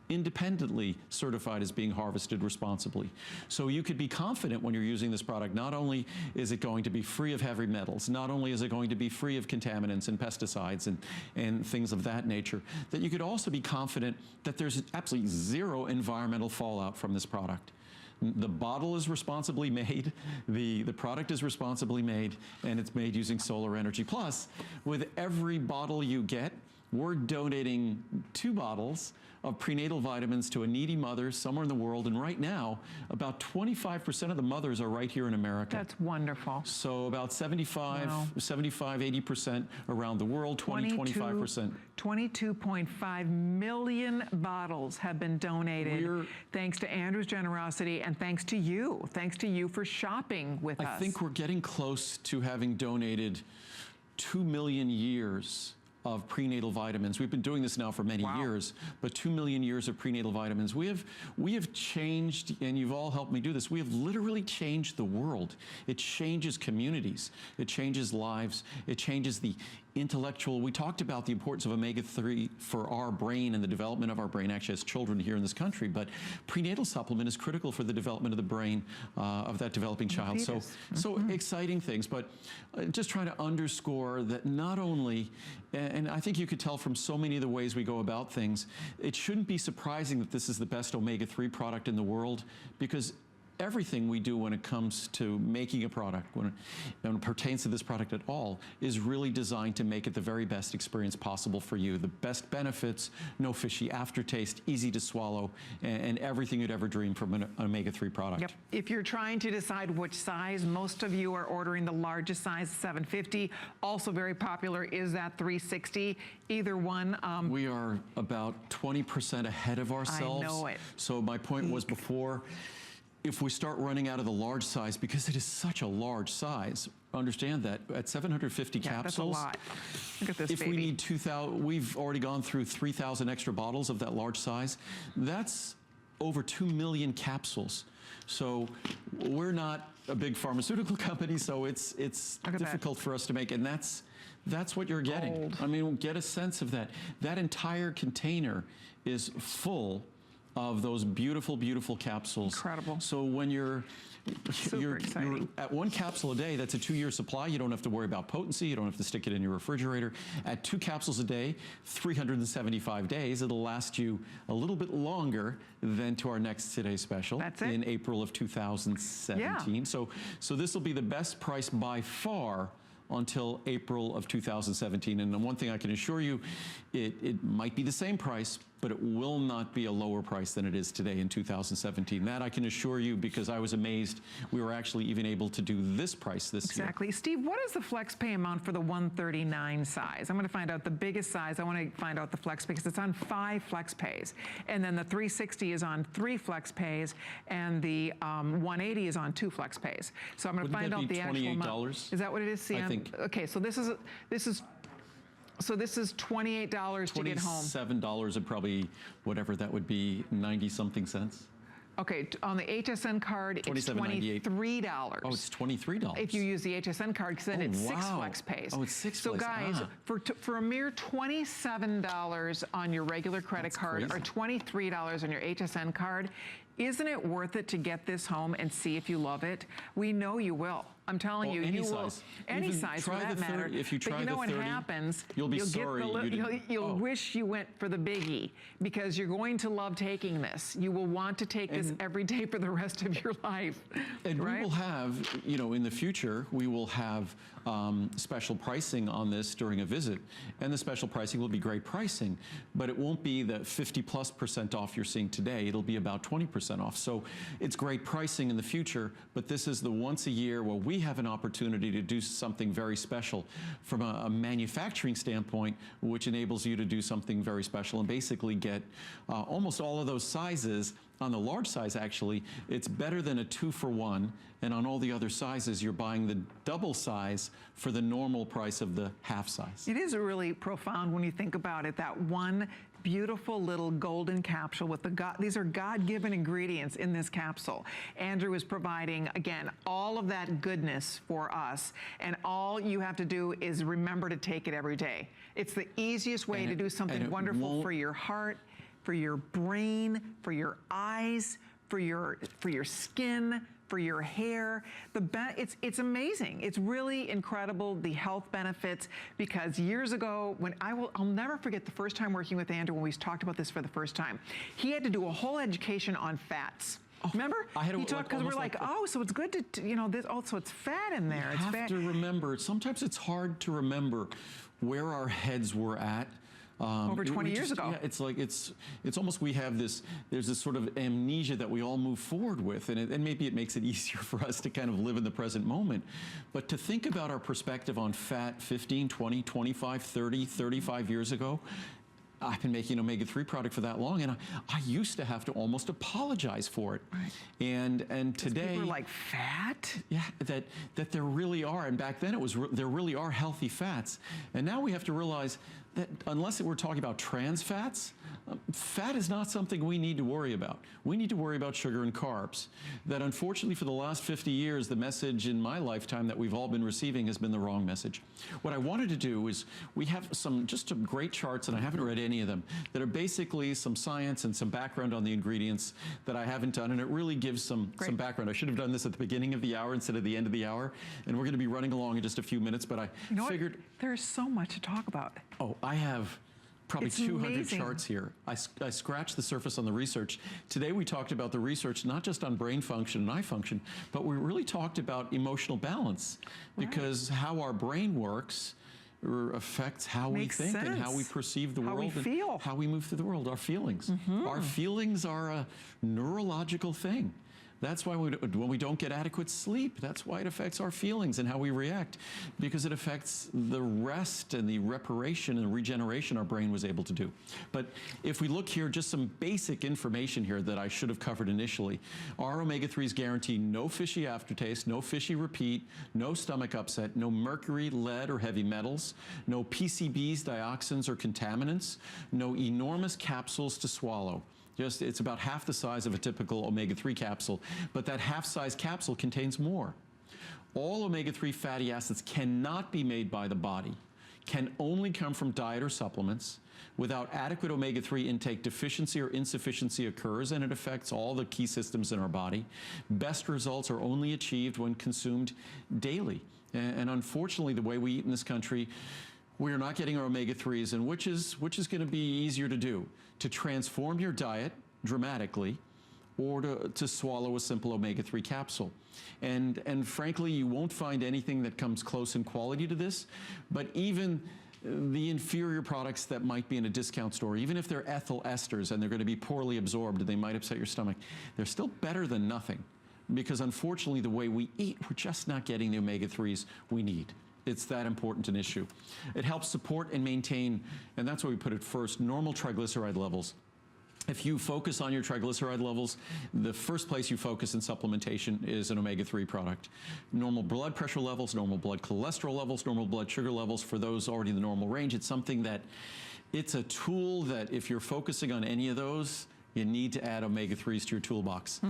Independently certified as being harvested responsibly. So you could be confident when you're using this product, not only is it going to be free of heavy metals, not only is it going to be free of contaminants and pesticides and things of that nature, that you could also be confident that there's absolutely zero environmental fallout from this product. The bottle is responsibly made, the product is responsibly made, and it's made using solar energy. Plus, with every bottle you get, we're donating 2 bottles of prenatal vitamins to a needy mother somewhere in the world. And right now, about 25% of the mothers are right here in America. That's wonderful. So about 80% around the world, 25%. 22.5 million bottles have been donated thanks to Andrew's generosity and thanks to you for shopping with us. I think we're getting close to having donated 2 million years of prenatal vitamins. We've been doing this now for many years, but 2 million years of prenatal vitamins. We have changed, and you've all helped me do this, we have literally changed the world. It changes communities. It changes lives. It changes the intellectual. We talked about the importance of omega-3 for our brain and the development of our brain, actually as children here in this country, but prenatal supplement is critical for the development of the brain of that developing child. So exciting things, but just trying to underscore that not only, and I think you could tell from so many of the ways we go about things, it shouldn't be surprising that this is the best omega-3 product in the world, because everything we do when it comes to making a product, when it pertains to this product at all, is really designed to make it the very best experience possible for you. The best benefits, no fishy aftertaste, easy to swallow, and everything you'd ever dream from an omega-3 product. Yep. If you're trying to decide which size, most of you are ordering the largest size, 750. Also very popular is that 360. Either one. We are about 20% ahead of ourselves. I know it. So my point was before, if we start running out of the large size, because it is such a large size, understand that at 750 capsules, that's a lot. Look at this, if we need 2,000, we've already gone through 3,000 extra bottles of that large size. That's over 2 million capsules. So we're not a big pharmaceutical company, so it's difficult for us to make, and that's what you're getting. Gold. I mean, get a sense of that. That entire container is full of those beautiful, beautiful capsules. Incredible. So when you're exciting. at 1 capsule a day, that's a 2-year supply. You don't have to worry about potency. You don't have to stick it in your refrigerator. At 2 capsules a day, 375 days, it'll last you a little bit longer than to our next Today Special in April of 2017. Yeah. So this will be the best price by far until April of 2017. And the one thing I can assure you, it might be the same price, but it will not be a lower price than it is today in 2017. That I can assure you, because I was amazed we were actually even able to do this price this year. Exactly. Steve, what is the flex pay amount for the 139 size? I'm going to find out the biggest size. I want to find out the flex pay because it's on 5 flex pays. And then the 360 is on 3 flex pays, and the 180 is on 2 flex pays. So I'm going to find out the actual amount. Is that what it is? See, I think. Okay, so this is $28 to get home. $27 and probably whatever that would be, 90-something cents. Okay, on the HSN card, it's $23. Oh, it's $23. If you use the HSN card, because then it's 6 flex pays. Oh, it's 6 So guys, for a mere $27 on your regular credit card or $23 on your HSN card, Isn't it worth it to get this home and see if you love it? We know you will. I'm telling you, any you will. size. Any Even size, for try that the matter. 30 if you try but you know the what 30, happens? you'll be sorry Get you didn't. you'll wish you went for the biggie, because you're going to love taking this. You will want to take this every day for the rest of your life. And right? we will have, you know, in the future, we will have special pricing on this during a visit. And the special pricing will be great pricing, but it won't be the 50+% off you're seeing today. It'll be about 20% off. So it's great pricing in the future, but this is the once a year where we have an opportunity to do something very special from a manufacturing standpoint, which enables you to do something very special and basically get almost all of those sizes. On the large size, actually, it's better than a 2-for-1, and on all the other sizes, you're buying the double size for the normal price of the half size. It is really profound when you think about it, that one beautiful little golden capsule with these are God-given ingredients in this capsule. Andrew is providing, again, all of that goodness for us, and all you have to do is remember to take it every day. It's the easiest way to do something wonderful for your heart, for your brain, for your eyes, for your skin, for your hair. It's amazing. It's really incredible, the health benefits, because years ago, I'll never forget the first time working with Andrew when we talked about this for the first time. He had to do a whole education on fats. Remember? He talked, because we're like, oh, so it's good to, you know, this also it's fat in there. You have to remember, sometimes it's hard to remember where our heads were at. Over 20 years ago. Yeah, it's like, it's almost, there's this sort of amnesia that we all move forward with, and maybe it makes it easier for us to kind of live in the present moment. But to think about our perspective on fat 15, 20, 25, 30, 35 years ago, I've been making an omega-3 product for that long, and I used to have to almost apologize for it. Right. And today, people are like, fat? Yeah, that there really are, and back then it was there really are healthy fats, and now we have to realize that unless we're talking about trans fats, fat is not something we need to worry about. We need to worry about sugar and carbs. That unfortunately for the last 50 years, the message in my lifetime that we've all been receiving has been the wrong message. What I wanted to do is, we have some great charts, and I haven't read any of them, that are basically some science and some background on the ingredients that I haven't done, and it really gives some background. I should have done this at the beginning of the hour instead of the end of the hour, and we're going to be running along in just a few minutes, but I figured... There's so much to talk about. Oh, I have probably 200 amazing. charts here. I scratched the surface on the research. Today we talked about the research not just on brain function and eye function, but we really talked about emotional balance, because how our brain works affects how we think and how we perceive the world, how we feel, how we move through the world, our feelings. Our feelings are a neurological thing. That's why when we don't get adequate sleep, that's why it affects our feelings and how we react, because it affects the rest and the reparation and regeneration our brain was able to do. But if we look here, just some basic information here that I should have covered initially. Our omega-3s guarantee no fishy aftertaste, no fishy repeat, no stomach upset, no mercury, lead, or heavy metals, no PCBs, dioxins, or contaminants, no enormous capsules to swallow. It's about half the size of a typical omega-3 capsule, but that half-size capsule contains more. All omega-3 fatty acids cannot be made by the body, can only come from diet or supplements. Without adequate omega-3 intake, deficiency or insufficiency occurs, and it affects all the key systems in our body. Best results are only achieved when consumed daily. And unfortunately, the way we eat in this country, we are not getting our omega-3s, and which is going to be easier to do? To transform your diet dramatically, or to swallow a simple omega-3 capsule. And frankly, you won't find anything that comes close in quality to this, but even the inferior products that might be in a discount store, even if they're ethyl esters and they're going to be poorly absorbed and they might upset your stomach, they're still better than nothing, because unfortunately the way we eat, we're just not getting the omega-3s we need. It's that important an issue. It helps support and maintain, and that's why we put it first, normal triglyceride levels. If you focus on your triglyceride levels, the first place you focus in supplementation is an omega-3 product. Normal blood pressure levels, normal blood cholesterol levels, normal blood sugar levels, for those already in the normal range, it's something that, it's a tool that if you're focusing on any of those, you need to add omega-3s to your toolbox.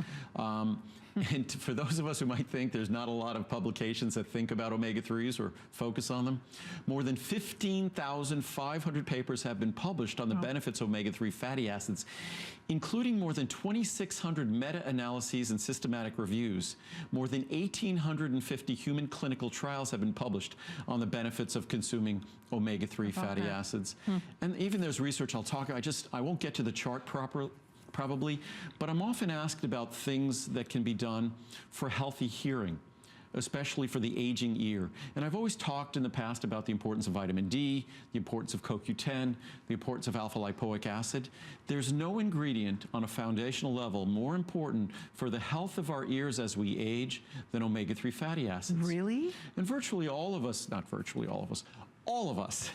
And for those of us who might think there's not a lot of publications that think about omega-3s or focus on them, more than 15,500 papers have been published on the benefits of omega-3 fatty acids, including more than 2,600 meta-analyses and systematic reviews. More than 1,850 human clinical trials have been published on the benefits of consuming omega-3 fatty acids. And even there's research I won't get to the chart probably, but I'm often asked about things that can be done for healthy hearing, especially for the aging ear. And I've always talked in the past about the importance of vitamin D, the importance of CoQ10, the importance of alpha-lipoic acid. There's no ingredient on a foundational level more important for the health of our ears as we age than omega-3 fatty acids. Really? And virtually all of us, not virtually all of us,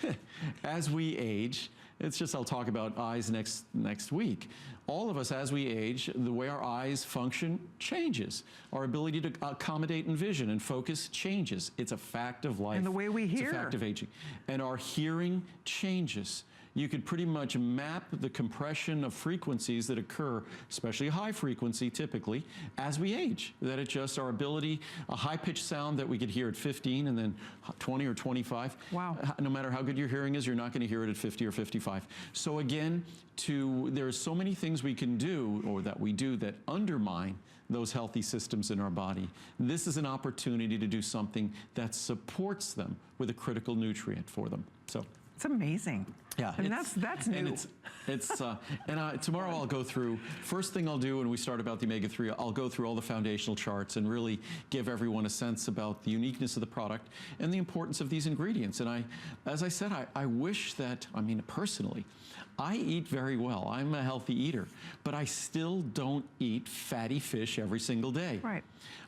as we age, it's just I'll talk about eyes next week. All of us, as we age, the way our eyes function changes. Our ability to accommodate in vision and focus changes. It's a fact of life. And the way we hear. It's a fact of aging. And our hearing changes. You could pretty much map the compression of frequencies that occur, especially high frequency typically, as we age. That it's just our ability, a high-pitched sound that we could hear at 15 and then 20 or 25. Wow. No matter how good your hearing is, you're not going to hear it at 50 or 55. So again, there's so many things we can do, or that we do, that undermine those healthy systems in our body. This is an opportunity to do something that supports them with a critical nutrient for them. So it's amazing. Yeah, I mean, that's new. And tomorrow I'll go through, first thing I'll do when we start about the omega-3, I'll go through all the foundational charts and really give everyone a sense about the uniqueness of the product and the importance of these ingredients. And as I said, I wish that, personally, I eat very well. I'm a healthy eater, but I still don't eat fatty fish every single day. Right.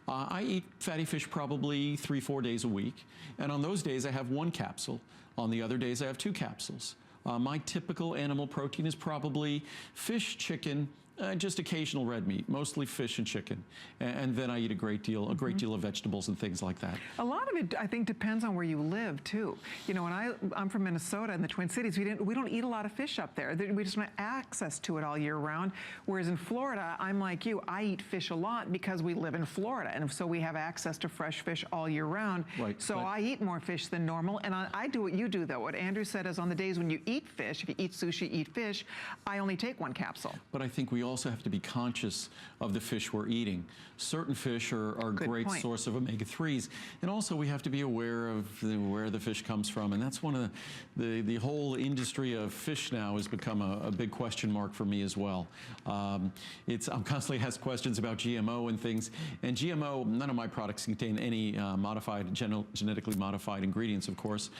I eat fatty fish probably 3-4 days a week, and on those days I have 1 capsule. On the other days I have 2 capsules. My typical animal protein is probably fish, chicken, just occasional red meat, mostly fish and chicken. And then I eat a great deal of vegetables and things like that. A lot of it, I think, depends on where you live, too. You know, I'm from Minnesota in the Twin Cities. We don't eat a lot of fish up there. We just don't have access to it all year round. Whereas in Florida, I'm like you. I eat fish a lot because we live in Florida. And so we have access to fresh fish all year round. Right. So I eat more fish than normal. And I do what you do, though. What Andrew said is on the days when you eat fish, if you eat sushi, eat fish, I only take 1 capsule. But I think we also have to be conscious of the fish we're eating. Certain fish are a great source of omega-3s, and also we have to be aware of where the fish comes from, and that's one of the whole industry of fish now has become a big question mark for me as well. I'm constantly asked questions about GMO and things, and GMO, none of my products contain any genetically modified ingredients, of course.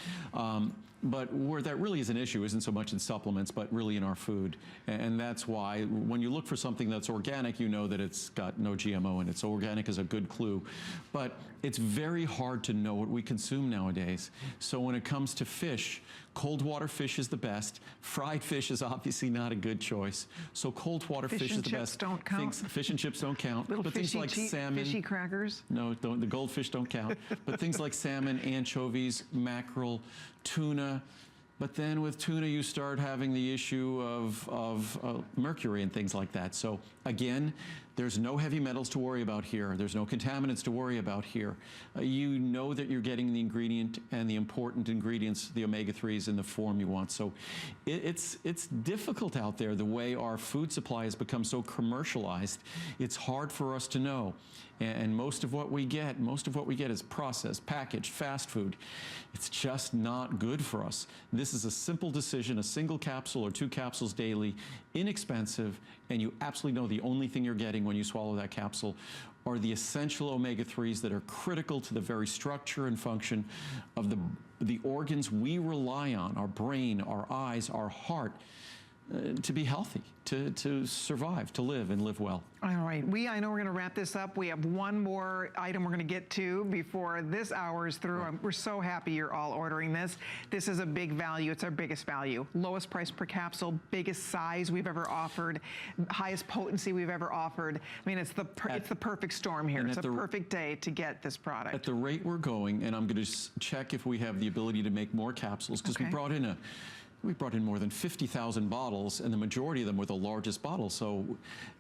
But where that really is an issue isn't so much in supplements, but really in our food. And that's why when you look for something that's organic, you know that it's got no GMO in it. So organic is a good clue. But it's very hard to know what we consume nowadays. So when it comes to fish, cold water fish is the best. Fried fish is obviously not a good choice. So cold water fish is the best. Don't count. Fish and chips don't count. Little but things like salmon, fishy crackers. No, the goldfish don't count. But things like salmon, anchovies, mackerel, tuna. But then with tuna, you start having the issue of mercury and things like that. So again, there's no heavy metals to worry about here. There's no contaminants to worry about here. You know that you're getting the ingredient and the important ingredients, the omega-3s, in the form you want. So it's difficult out there, the way our food supply has become so commercialized. It's hard for us to know. And most of what we get is processed, packaged, fast food. It's just not good for us. This is a simple decision, a single capsule or 2 capsules daily, inexpensive, and you absolutely know the only thing you're getting when you swallow that capsule are the essential omega-3s that are critical to the very structure and function of the organs we rely on, our brain, our eyes, our heart, to be healthy, to survive, to live and live well. All right, I know we're going to wrap this up. We have one more item we're going to get to before this hour is through. Right. We're so happy you're all ordering this. This is a big value. It's our biggest value. Lowest price per capsule, biggest size we've ever offered, highest potency we've ever offered. I mean, it's the perfect storm here. It's a perfect day to get this product. At the rate we're going, and I'm going to check if we have the ability to make more capsules, because we brought in we brought in more than 50,000 bottles, and the majority of them were the largest bottles. So,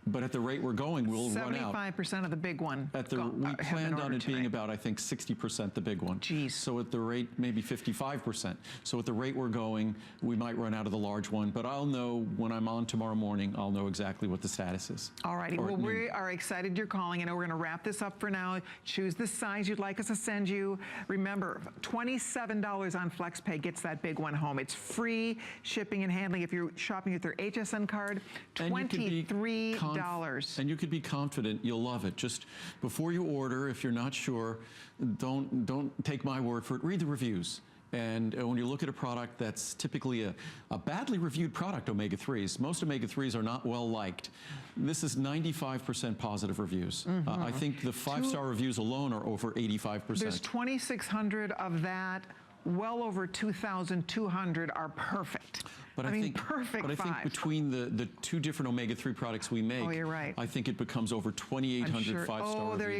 but at the rate we're going, we'll run out. 75% of the big one. We planned on it being about, I think, 60% the big one. Jeez. So at the rate, maybe 55%. So at the rate we're going, we might run out of the large one. But I'll know when I'm on tomorrow morning, I'll know exactly what the status is. All righty. Well, we are excited you're calling. I know we're going to wrap this up for now. Choose the size you'd like us to send you. Remember, $27 on FlexPay gets that big one home. It's free shipping and handling if you're shopping with your HSN card. $23. And you could be confident you'll love it. Just before you order, if you're not sure, don't take my word for it. Read the reviews. And when you look at a product that's typically a badly reviewed product, omega-3s, most omega-3s are not well liked. This is 95% positive reviews. I think the 5-star reviews alone are over 85%. There's 2,600 of that. Well over 2,200 are perfect. But I think, perfect. But I think between the two different omega-3 products we make, oh, you're right. I think it becomes over 2,800 5-star reviews. There you